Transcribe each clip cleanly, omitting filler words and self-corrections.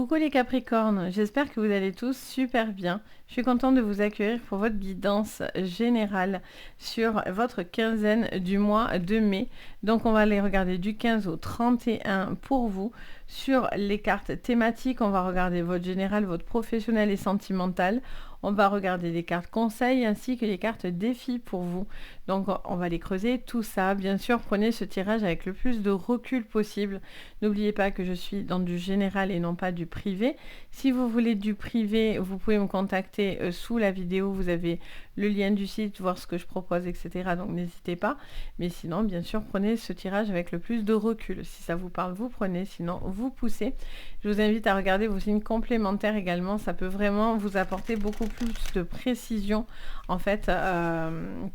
Coucou les Capricornes, j'espère que vous allez tous super bien. Je suis contente de vous accueillir pour votre guidance générale sur votre quinzaine du mois de mai. Donc on va aller regarder du 15 au 31 pour vous. Sur les cartes thématiques, on va regarder votre général, votre professionnel et sentimental. On va regarder les cartes conseils ainsi que les cartes défis pour vous. Donc on va les creuser, tout ça. Bien sûr, prenez ce tirage avec le plus de recul possible. N'oubliez pas que je suis dans du général et non pas du privé. Si vous voulez du privé, vous pouvez me contacter sous la vidéo. Vous avez le lien du site, voir ce que je propose, etc. Donc n'hésitez pas. Mais sinon, bien sûr, prenez ce tirage avec le plus de recul. Si ça vous parle, vous prenez. Sinon, vous poussez. Je vous invite à regarder vos signes complémentaires également. Ça peut vraiment vous apporter beaucoup plus de précision, en fait,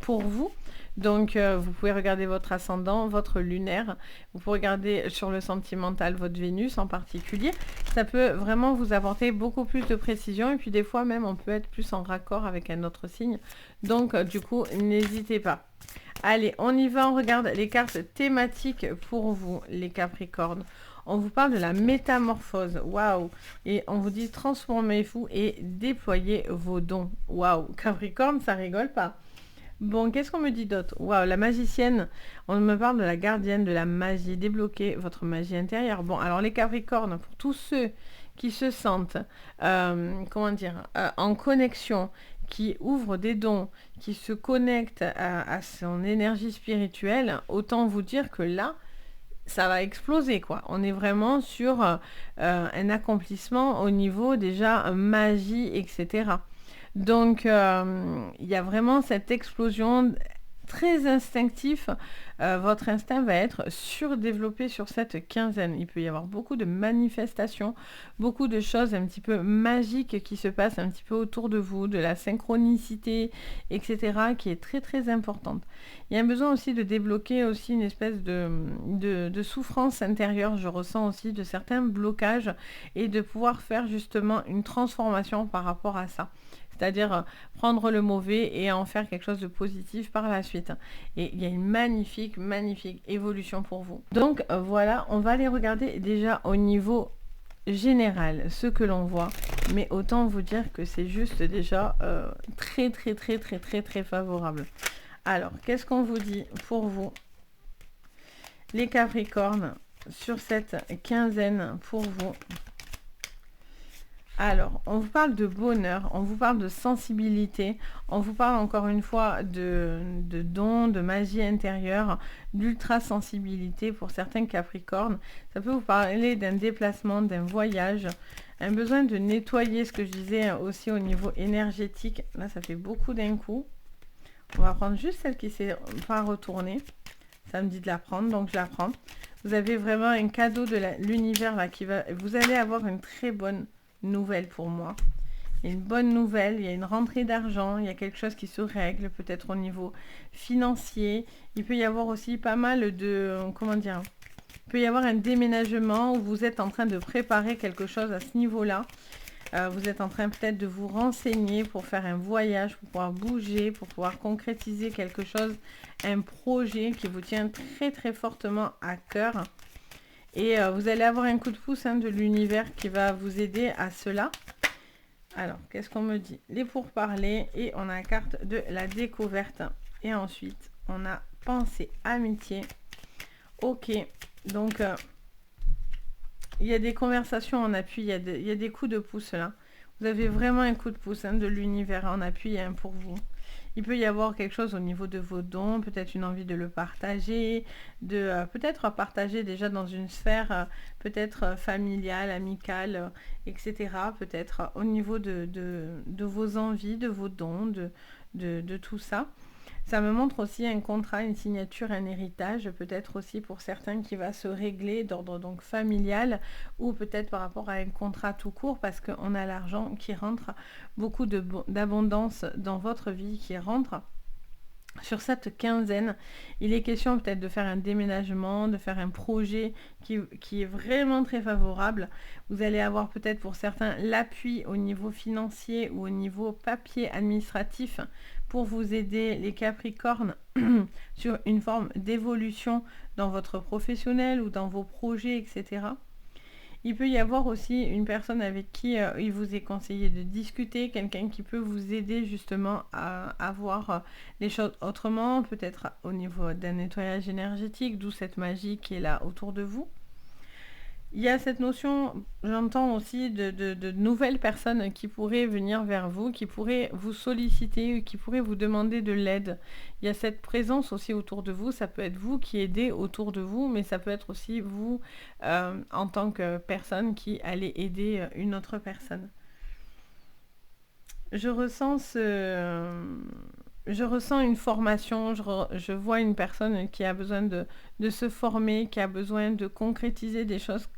pour vous. Donc, vous pouvez regarder votre ascendant, votre lunaire. Vous pouvez regarder sur le sentimental votre Vénus en particulier. Ça peut vraiment vous apporter beaucoup plus de précision. Et puis, des fois, même, on peut être plus en raccord avec un autre signe. Donc, du coup, n'hésitez pas. Allez, on y va. On regarde les cartes thématiques pour vous, les Capricornes. On vous parle de la métamorphose. Waouh! Et on vous dit transformez-vous et déployez vos dons. Waouh! Capricorne, ça rigole pas. Bon, qu'est-ce qu'on me dit d'autre? Waouh, la magicienne. On me parle de la gardienne de la magie. Débloquez votre magie intérieure. Bon, alors les Capricornes, pour tous ceux qui se sentent, en connexion, qui ouvrent des dons, qui se connectent à son énergie spirituelle, autant vous dire que là, ça va exploser, quoi. On est vraiment sur un accomplissement au niveau déjà magie, etc. Donc, il y a vraiment cette explosion très instinctif. Votre instinct va être surdéveloppé sur cette quinzaine. Il peut y avoir beaucoup de manifestations, beaucoup de choses un petit peu magiques qui se passent un petit peu autour de vous, de la synchronicité, etc., qui est très très importante. Il y a un besoin aussi de débloquer aussi une espèce de souffrance intérieure, je ressens aussi, de certains blocages et de pouvoir faire justement une transformation par rapport à ça. C'est-à-dire prendre le mauvais et en faire quelque chose de positif par la suite. Et il y a une magnifique, magnifique évolution pour vous. Donc voilà, on va aller regarder déjà au niveau général ce que l'on voit. Mais autant vous dire que c'est juste déjà très, très, très, très, très, très favorable. Alors, qu'est-ce qu'on vous dit pour vous, les Capricornes, sur cette quinzaine pour vous? Alors, on vous parle de bonheur, on vous parle de sensibilité, on vous parle encore une fois de dons, de magie intérieure, d'ultra-sensibilité pour certains Capricornes. Ça peut vous parler d'un déplacement, d'un voyage, un besoin de nettoyer, ce que je disais aussi au niveau énergétique. Là, ça fait beaucoup d'un coup. On va prendre juste celle qui ne s'est pas retournée. Ça me dit de la prendre, donc je la prends. Vous avez vraiment un cadeau de l'univers là qui va... Vous allez avoir une très bonne nouvelle pour moi. Il y a une bonne nouvelle, il y a une rentrée d'argent, il y a quelque chose qui se règle, peut-être au niveau financier. Il peut y avoir aussi pas mal de... Comment dire? Il peut y avoir un déménagement où vous êtes en train de préparer quelque chose à ce niveau-là. Vous êtes en train peut-être de vous renseigner pour faire un voyage, pour pouvoir bouger, pour pouvoir concrétiser quelque chose, un projet qui vous tient très très fortement à cœur. Et vous allez avoir un coup de pouce de l'univers qui va vous aider à cela. Alors, qu'est-ce qu'on me dit? Les pourparlers. Et on a la carte de la découverte. Et ensuite, on a pensée, amitié. Ok, donc... il y a des conversations en appui, il y a des coups de pouce là. Vous avez vraiment un coup de pouce de l'univers en appui pour vous. Il peut y avoir quelque chose au niveau de vos dons, peut-être une envie de le partager, de peut-être partager déjà dans une sphère peut-être familiale, amicale, etc. Peut-être au niveau de vos envies, de vos dons, de tout ça. Ça me montre aussi un contrat, une signature, un héritage, peut-être aussi pour certains qui va se régler d'ordre donc familial ou peut-être par rapport à un contrat tout court parce qu'on a l'argent qui rentre, beaucoup d'abondance dans votre vie qui rentre. Sur cette quinzaine, il est question peut-être de faire un déménagement, de faire un projet qui est vraiment très favorable. Vous allez avoir peut-être pour certains l'appui au niveau financier ou au niveau papier administratif pour vous aider les Capricornes sur une forme d'évolution dans votre professionnel ou dans vos projets, etc. Il peut y avoir aussi une personne avec qui il vous est conseillé de discuter, quelqu'un qui peut vous aider justement à voir les choses autrement, peut-être au niveau d'un nettoyage énergétique, d'où cette magie qui est là autour de vous. Il y a cette notion, j'entends aussi, de nouvelles personnes qui pourraient venir vers vous, qui pourraient vous solliciter, qui pourraient vous demander de l'aide. Il y a cette présence aussi autour de vous. Ça peut être vous qui aidez autour de vous, mais ça peut être aussi vous en tant que personne qui allez aider une autre personne. Je ressens je ressens une formation, je vois une personne qui a besoin de se former, qui a besoin de concrétiser des choses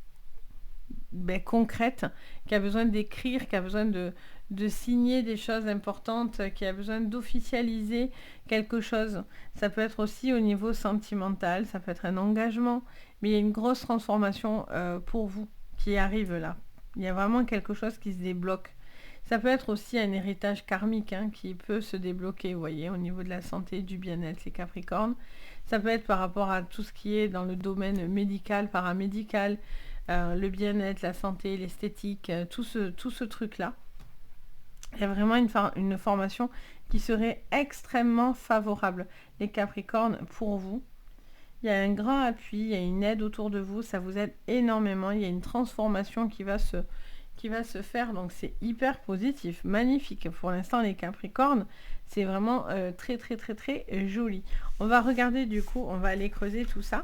concrète, qui a besoin d'écrire, qui a besoin de signer des choses importantes, qui a besoin d'officialiser quelque chose. Ça peut être aussi au niveau sentimental, ça peut être un engagement, mais il y a une grosse transformation pour vous qui arrive là. Il y a vraiment quelque chose qui se débloque. Ça peut être aussi un héritage karmique qui peut se débloquer, vous voyez, au niveau de la santé, du bien-être, les Capricornes. Ça peut être par rapport à tout ce qui est dans le domaine médical, paramédical, le bien-être, la santé, l'esthétique, tout ce truc-là. Il y a vraiment une formation qui serait extrêmement favorable, les Capricornes, pour vous. Il y a un grand appui, il y a une aide autour de vous, ça vous aide énormément. Il y a une transformation qui va se faire, donc c'est hyper positif, magnifique. Pour l'instant, les Capricornes, c'est vraiment très, très, très, très joli. On va regarder du coup, on va aller creuser tout ça.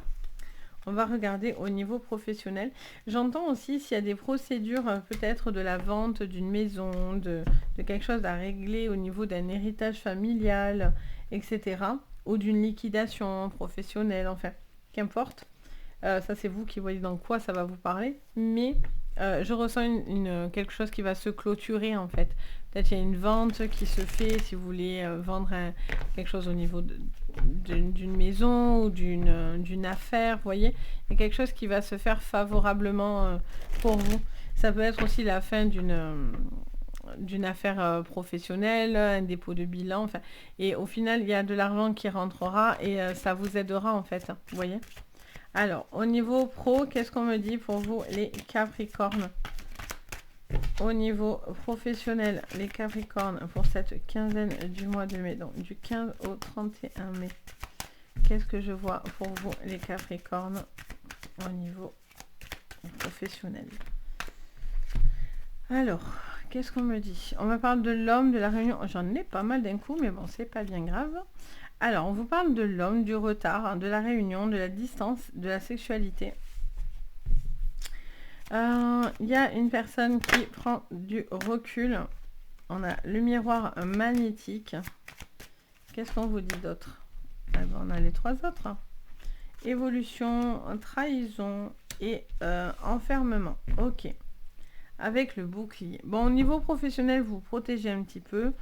On va regarder au niveau professionnel. J'entends aussi s'il y a des procédures, peut-être de la vente d'une maison, de quelque chose à régler au niveau d'un héritage familial, etc. Ou d'une liquidation professionnelle, enfin, qu'importe. Ça, c'est vous qui voyez dans quoi ça va vous parler. Mais je ressens quelque chose qui va se clôturer, en fait. Peut-être il y a une vente qui se fait si vous voulez vendre quelque chose au niveau d'une maison ou d'une affaire, vous voyez. Il y a quelque chose qui va se faire favorablement pour vous. Ça peut être aussi la fin d'une affaire professionnelle, un dépôt de bilan, enfin. Et au final, il y a de l'argent qui rentrera et ça vous aidera, en fait, vous voyez. Alors, au niveau pro, qu'est-ce qu'on me dit pour vous, les Capricornes? Au niveau professionnel, les Capricornes, pour cette quinzaine du mois de mai, donc du 15 au 31 mai. Qu'est-ce que je vois pour vous, les Capricornes, au niveau professionnel? Alors, qu'est-ce qu'on me dit? On me parle de l'homme, de la réunion. J'en ai pas mal d'un coup, mais bon, c'est pas bien grave. Alors, on vous parle de l'homme, du retard, de la réunion, de la distance, de la sexualité. Il y a une personne qui prend du recul. On a le miroir magnétique. Qu'est-ce qu'on vous dit d'autre? On a les trois autres. Évolution, trahison et enfermement. Ok. Avec le bouclier. Bon, au niveau professionnel, vous protégez un petit peu.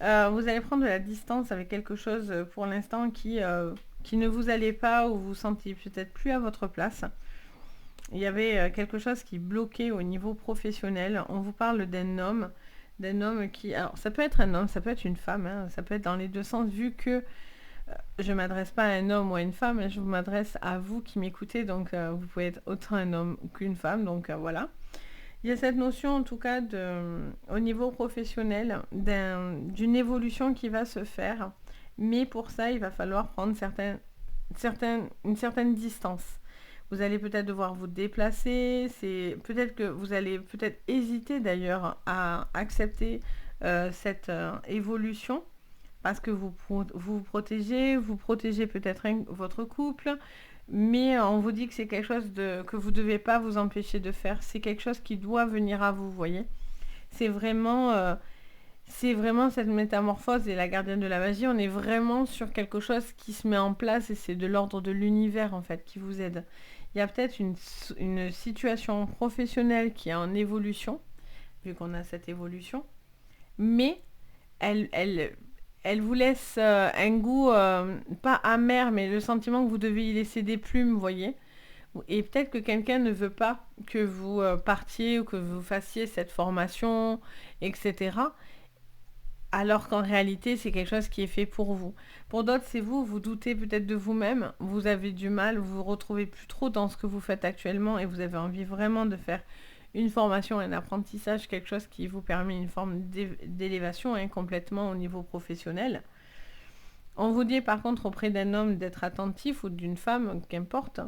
Vous allez prendre de la distance avec quelque chose pour l'instant qui ne vous allait pas ou vous sentez peut-être plus à votre place. Il y avait quelque chose qui bloquait au niveau professionnel. On vous parle d'un homme qui... Alors, ça peut être un homme, ça peut être une femme, ça peut être dans les deux sens, vu que je ne m'adresse pas à un homme ou à une femme, je m'adresse à vous qui m'écoutez, donc vous pouvez être autant un homme qu'une femme, donc voilà. Il y a cette notion, en tout cas, au niveau professionnel, d'une évolution qui va se faire. Mais pour ça, il va falloir prendre une certaine distance. Vous allez peut-être devoir vous déplacer. Peut-être que vous allez peut-être hésiter d'ailleurs à accepter cette évolution. Parce que vous protégez peut-être votre couple. Mais on vous dit que c'est quelque chose que vous ne devez pas vous empêcher de faire. C'est quelque chose qui doit venir à vous, vous voyez. C'est vraiment cette métamorphose et la gardienne de la magie. On est vraiment sur quelque chose qui se met en place et c'est de l'ordre de l'univers, en fait, qui vous aide. Il y a peut-être une situation professionnelle qui est en évolution, vu qu'on a cette évolution. Mais elle vous laisse un goût, pas amer, mais le sentiment que vous devez y laisser des plumes, vous voyez. Et peut-être que quelqu'un ne veut pas que vous partiez ou que vous fassiez cette formation, etc. alors qu'en réalité, c'est quelque chose qui est fait pour vous. Pour d'autres, c'est vous, vous doutez peut-être de vous-même, vous avez du mal, vous vous retrouvez plus trop dans ce que vous faites actuellement et vous avez envie vraiment de faire une formation, un apprentissage, quelque chose qui vous permet une forme d'élévation complètement au niveau professionnel. On vous dit par contre auprès d'un homme d'être attentif ou d'une femme, qu'importe.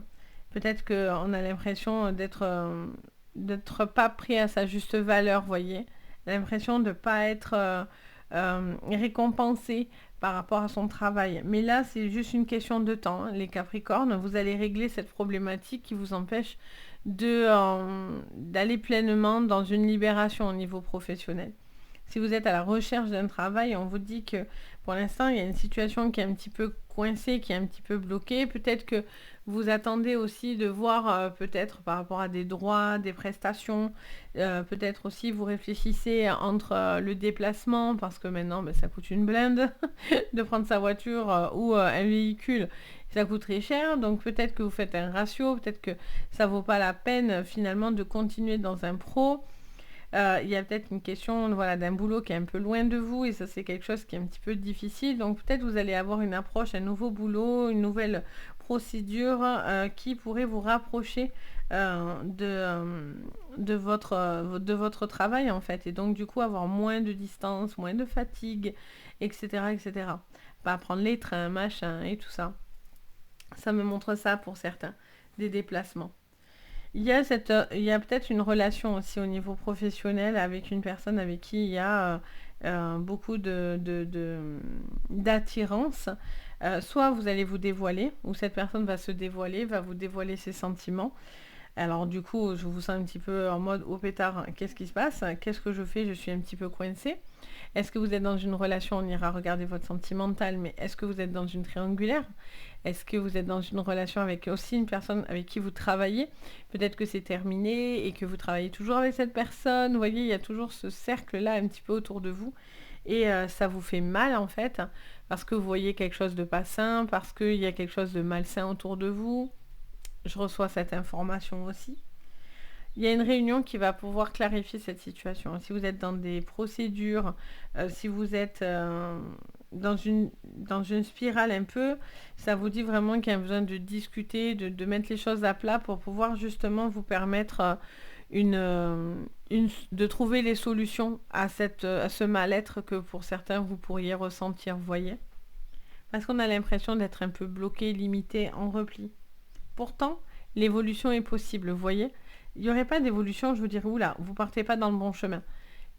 Peut-être qu'on a l'impression d'être pas pris à sa juste valeur, voyez. L'impression de ne pas être récompensé par rapport à son travail. Mais là, c'est juste une question de temps, hein. Les Capricornes, vous allez régler cette problématique qui vous empêche d'aller pleinement dans une libération au niveau professionnel. Si vous êtes à la recherche d'un travail, on vous dit que pour l'instant, il y a une situation qui est un petit peu coincée, qui est un petit peu bloquée. Peut-être que vous attendez aussi de voir, peut-être par rapport à des droits, des prestations. Peut-être aussi vous réfléchissez entre le déplacement, parce que maintenant, ça coûte une blinde de prendre sa voiture ou un véhicule. Ça coûte très cher, donc peut-être que vous faites un ratio, peut-être que ça vaut pas la peine finalement de continuer dans un pro. Il y a peut-être une question, voilà, d'un boulot qui est un peu loin de vous et ça c'est quelque chose qui est un petit peu difficile. Donc peut-être vous allez avoir une approche, un nouveau boulot, une nouvelle procédure qui pourrait vous rapprocher de votre travail en fait. Et donc du coup avoir moins de distance, moins de fatigue, etc. etc. Pas prendre les trains, machin et tout ça. Ça me montre ça pour certains, des déplacements. Il y a peut-être une relation aussi au niveau professionnel avec une personne avec qui il y a beaucoup d'attirance. Soit vous allez vous dévoiler, ou cette personne va se dévoiler, va vous dévoiler ses sentiments. Alors du coup, je vous sens un petit peu en mode au pétard, qu'est-ce qui se passe? Qu'est-ce que je fais? Je suis un petit peu coincée. Est-ce que vous êtes dans une relation? On ira regarder votre sentimental, mais est-ce que vous êtes dans une triangulaire? Est-ce que vous êtes dans une relation avec aussi une personne avec qui vous travaillez? Peut-être que c'est terminé et que vous travaillez toujours avec cette personne. Vous voyez, il y a toujours ce cercle-là un petit peu autour de vous. Et ça vous fait mal en fait, parce que vous voyez quelque chose de pas sain, parce qu'il y a quelque chose de malsain autour de vous. Je reçois cette information aussi. Il y a une réunion qui va pouvoir clarifier cette situation. Si vous êtes dans des procédures, si vous êtes dans une spirale un peu, ça vous dit vraiment qu'il y a besoin de discuter, de mettre les choses à plat pour pouvoir justement vous permettre de trouver les solutions à ce mal-être que pour certains vous pourriez ressentir, vous voyez. Parce qu'on a l'impression d'être un peu bloqué, limité, en repli. Pourtant, l'évolution est possible, vous voyez. Il n'y aurait pas d'évolution, je vous dirais, oula, vous partez pas dans le bon chemin.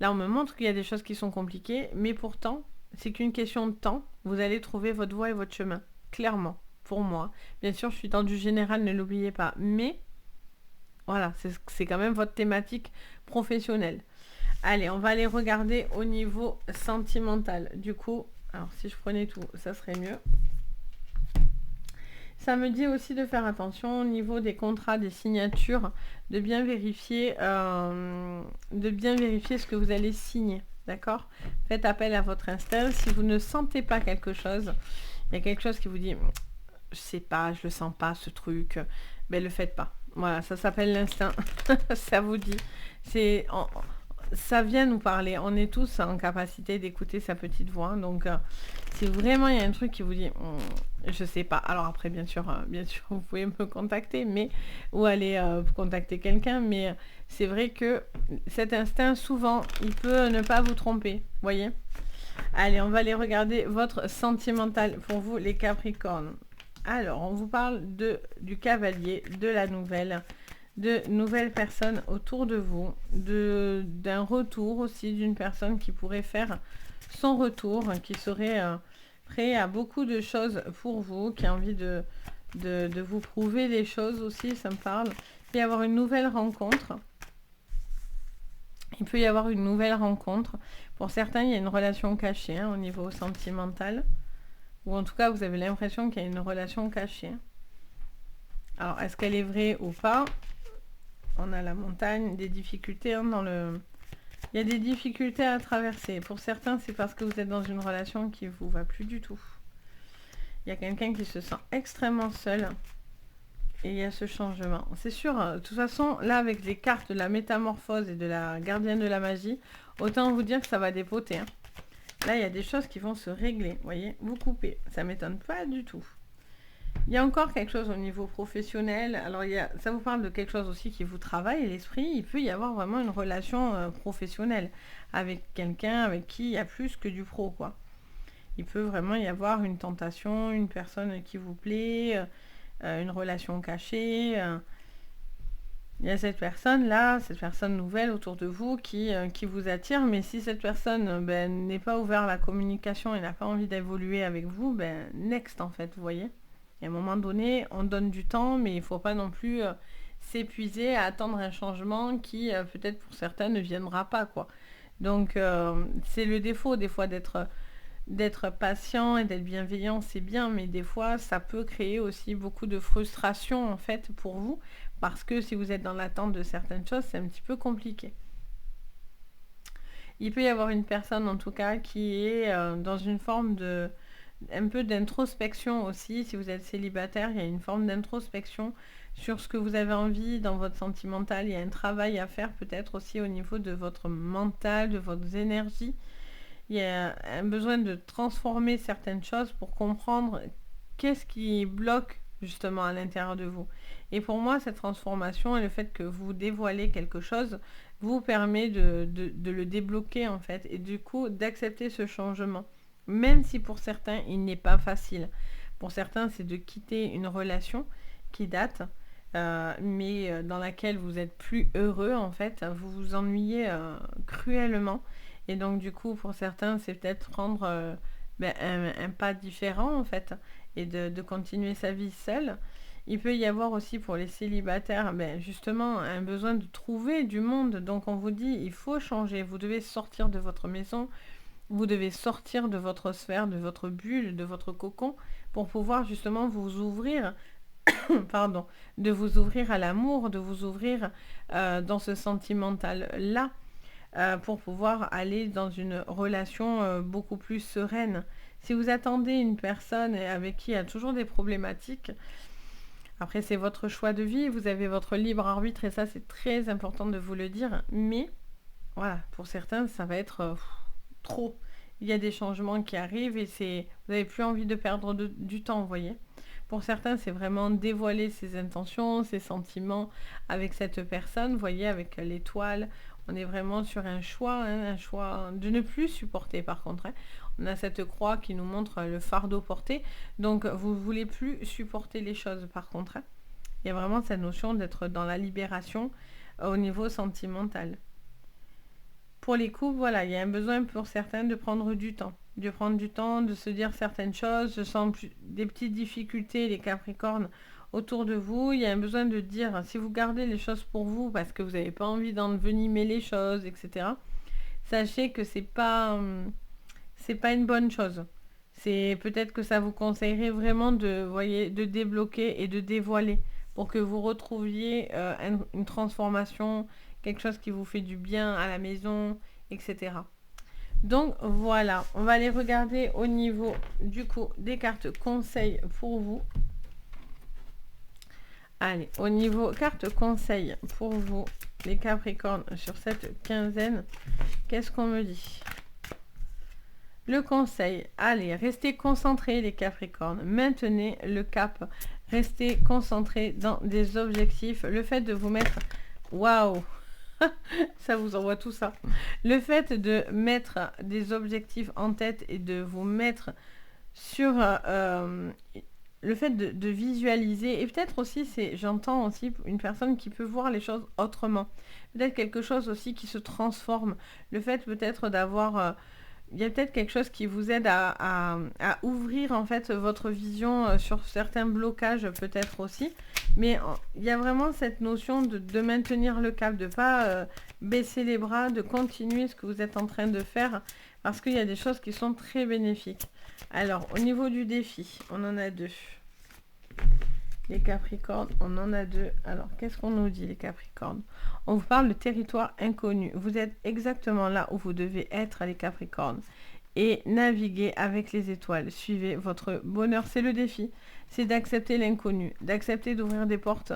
Là, on me montre qu'il y a des choses qui sont compliquées, mais pourtant, c'est qu'une question de temps, vous allez trouver votre voie et votre chemin, clairement, pour moi. Bien sûr, je suis dans du général, ne l'oubliez pas, mais voilà, c'est quand même votre thématique professionnelle. Allez, on va aller regarder au niveau sentimental. Du coup, alors si je prenais tout, ça serait mieux. Ça me dit aussi de faire attention au niveau des contrats, des signatures, de bien vérifier ce que vous allez signer. D'accord? Faites appel à votre instinct. Si vous ne sentez pas quelque chose, il y a quelque chose qui vous dit, je sais pas, je le sens pas ce truc, ben le faites pas. Voilà, ça s'appelle l'instinct. Ça vous dit. Ça vient nous parler. On est tous en capacité d'écouter sa petite voix. Donc, si vraiment il y a un truc qui vous dit, je sais pas. Alors après, bien sûr, vous pouvez me contacter, ou aller contacter quelqu'un. Mais c'est vrai que cet instinct, souvent, il peut ne pas vous tromper. Voyez. Allez, on va aller regarder votre sentimental pour vous, les Capricornes. Alors, on vous parle du cavalier, de la nouvelle, de nouvelles personnes autour de vous, d'un retour aussi d'une personne qui pourrait faire son retour, qui serait prêt à beaucoup de choses pour vous, qui a envie de vous prouver des choses aussi, ça me parle. Il peut y avoir une nouvelle rencontre. Il peut y avoir une nouvelle rencontre. Pour certains, il y a une relation cachée au niveau sentimental. Ou en tout cas, vous avez l'impression qu'il y a une relation cachée. Alors, est-ce qu'elle est vraie ou pas? On a la montagne, des difficultés il y a des difficultés à traverser. Pour certains, c'est parce que vous êtes dans une relation qui ne vous va plus du tout. Il y a quelqu'un qui se sent extrêmement seul. Et il y a ce changement. C'est sûr, de toute façon, là, avec les cartes de la métamorphose et de la gardienne de la magie, autant vous dire que ça va dépoter. Là, il y a des choses qui vont se régler. Vous voyez, vous coupez. Ça m'étonne pas du tout. Il y a encore quelque chose au niveau professionnel. Alors, ça vous parle de quelque chose aussi qui vous travaille, l'esprit. Il peut y avoir vraiment une relation professionnelle avec quelqu'un avec qui il y a plus que du pro, quoi. Il peut vraiment y avoir une tentation, une personne qui vous plaît, une relation cachée. Il y a cette personne-là, cette personne nouvelle autour de vous qui vous attire. Mais si cette personne n'est pas ouverte à la communication et n'a pas envie d'évoluer avec vous, next en fait, vous voyez. Et à un moment donné, on donne du temps, mais il ne faut pas non plus s'épuiser à attendre un changement qui, peut-être pour certains, ne viendra pas, quoi. Donc, c'est le défaut, des fois, d'être patient et d'être bienveillant, c'est bien, mais des fois, ça peut créer aussi beaucoup de frustration, en fait, pour vous, parce que si vous êtes dans l'attente de certaines choses, c'est un petit peu compliqué. Il peut y avoir une personne, en tout cas, qui est dans une forme de un peu d'introspection aussi. Si vous êtes célibataire, il y a une forme d'introspection sur ce que vous avez envie dans votre sentimental. Il y a un travail à faire peut-être aussi au niveau de votre mental, de votre énergie. Il y a un besoin de transformer certaines choses pour comprendre qu'est-ce qui bloque justement à l'intérieur de vous. Et pour moi, cette transformation et le fait que vous dévoilez quelque chose vous permet de le débloquer en fait et du coup d'accepter ce changement. Même si pour certains, il n'est pas facile. Pour certains, c'est de quitter une relation qui date, mais dans laquelle vous êtes plus heureux, en fait. Vous vous ennuyez cruellement. Et donc, du coup, pour certains, c'est peut-être prendre un pas différent, en fait, et de continuer sa vie seule. Il peut y avoir aussi pour les célibataires, justement, un besoin de trouver du monde. Donc, on vous dit, il faut changer. Vous devez sortir de votre maison. Vous devez sortir de votre sphère, de votre bulle, de votre cocon pour pouvoir justement vous ouvrir, pardon, de vous ouvrir à l'amour, de vous ouvrir dans ce sentimental-là pour pouvoir aller dans une relation beaucoup plus sereine. Si vous attendez une personne avec qui il y a toujours des problématiques, après c'est votre choix de vie, vous avez votre libre arbitre et ça c'est très important de vous le dire, mais voilà, pour certains ça va être trop. Il y a des changements qui arrivent et vous n'avez plus envie de perdre du temps, vous voyez. Pour certains, c'est vraiment dévoiler ses intentions, ses sentiments avec cette personne, vous voyez, avec l'étoile. On est vraiment sur un choix de ne plus supporter par contre. On a cette croix qui nous montre le fardeau porté. Donc, vous ne voulez plus supporter les choses par contre. Il y a vraiment cette notion d'être dans la libération au niveau sentimental. Pour les couples, voilà, il y a un besoin pour certains de prendre du temps. De prendre du temps, de se dire certaines choses. Je sens des petites difficultés, les Capricornes, autour de vous. Il y a un besoin de dire, si vous gardez les choses pour vous, parce que vous n'avez pas envie d'envenimer les choses, etc., sachez que c'est pas une bonne chose. C'est peut-être que ça vous conseillerait vraiment de débloquer et de dévoiler pour que vous retrouviez une transformation, quelque chose qui vous fait du bien à la maison, etc. Donc voilà, on va aller regarder au niveau du coup des cartes conseils pour vous. Allez, au niveau cartes conseils pour vous, les Capricornes, sur cette quinzaine, qu'est-ce qu'on me dit ? Le conseil, allez, restez concentrés les Capricornes, maintenez le cap, restez concentrés dans des objectifs. Le fait de vous mettre, waouh, ça vous envoie tout ça. Le fait de mettre des objectifs en tête et de vous mettre sur le fait de visualiser, et peut-être aussi, j'entends aussi une personne qui peut voir les choses autrement. Peut-être quelque chose aussi qui se transforme. Le fait peut-être d'avoir... il y a peut-être quelque chose qui vous aide à ouvrir en fait votre vision sur certains blocages peut-être aussi. Mais il y a vraiment cette notion de maintenir le cap, de ne pas baisser les bras, de continuer ce que vous êtes en train de faire parce qu'il y a des choses qui sont très bénéfiques. Alors, au niveau du défi, on en a deux. Les Capricornes, on en a deux. Alors, qu'est-ce qu'on nous dit les Capricornes ? On vous parle de territoire inconnu. Vous êtes exactement là où vous devez être les Capricornes. Et naviguer avec les étoiles. Suivez votre bonheur. C'est le défi. C'est d'accepter l'inconnu. D'accepter d'ouvrir des portes.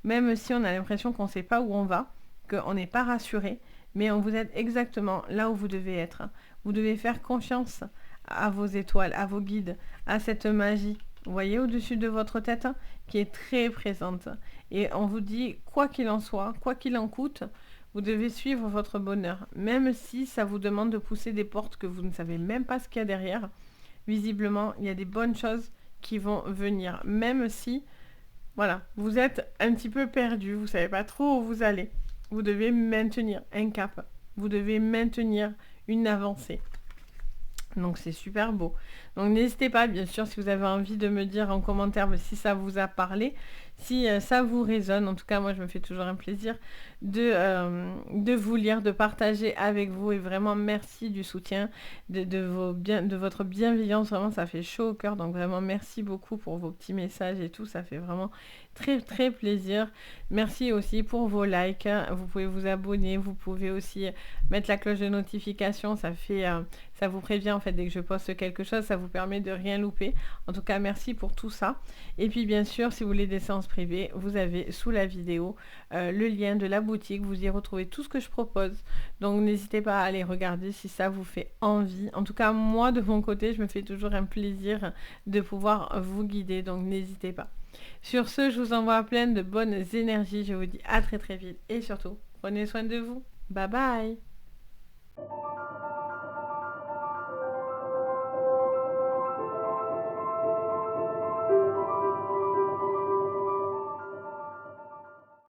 Même si on a l'impression qu'on ne sait pas où on va. Qu'on n'est pas rassuré. mais on vous aide exactement là où vous devez être. Vous devez faire confiance à vos étoiles, à vos guides, à cette magie, vous voyez, au-dessus de votre tête, qui est très présente. Et on vous dit, quoi qu'il en soit, quoi qu'il en coûte, vous devez suivre votre bonheur, même si ça vous demande de pousser des portes que vous ne savez même pas ce qu'il y a derrière. Visiblement, il y a des bonnes choses qui vont venir, même si, voilà, vous êtes un petit peu perdu, vous ne savez pas trop où vous allez. Vous devez maintenir un cap, vous devez maintenir une avancée. Donc c'est super beau. Donc n'hésitez pas, bien sûr, si vous avez envie de me dire en commentaire si ça vous a parlé, si ça vous résonne. En tout cas, moi, je me fais toujours un plaisir de vous lire, de partager avec vous. Et vraiment, merci du soutien, de votre bienveillance. Vraiment, ça fait chaud au cœur. Donc vraiment, merci beaucoup pour vos petits messages et tout. Ça fait vraiment très, très plaisir. Merci aussi pour vos likes. Vous pouvez vous abonner. Vous pouvez aussi mettre la cloche de notification. Ça vous prévient en fait dès que je poste quelque chose. Ça vous permet de rien louper. En tout cas, merci pour tout ça. Et puis, bien sûr, si vous voulez des séances privées, vous avez sous la vidéo le lien de la boutique. Vous y retrouvez tout ce que je propose. Donc, n'hésitez pas à aller regarder si ça vous fait envie. En tout cas, moi, de mon côté, je me fais toujours un plaisir de pouvoir vous guider. Donc, n'hésitez pas. Sur ce, je vous envoie plein de bonnes énergies. Je vous dis à très très vite. Et surtout, prenez soin de vous. Bye bye.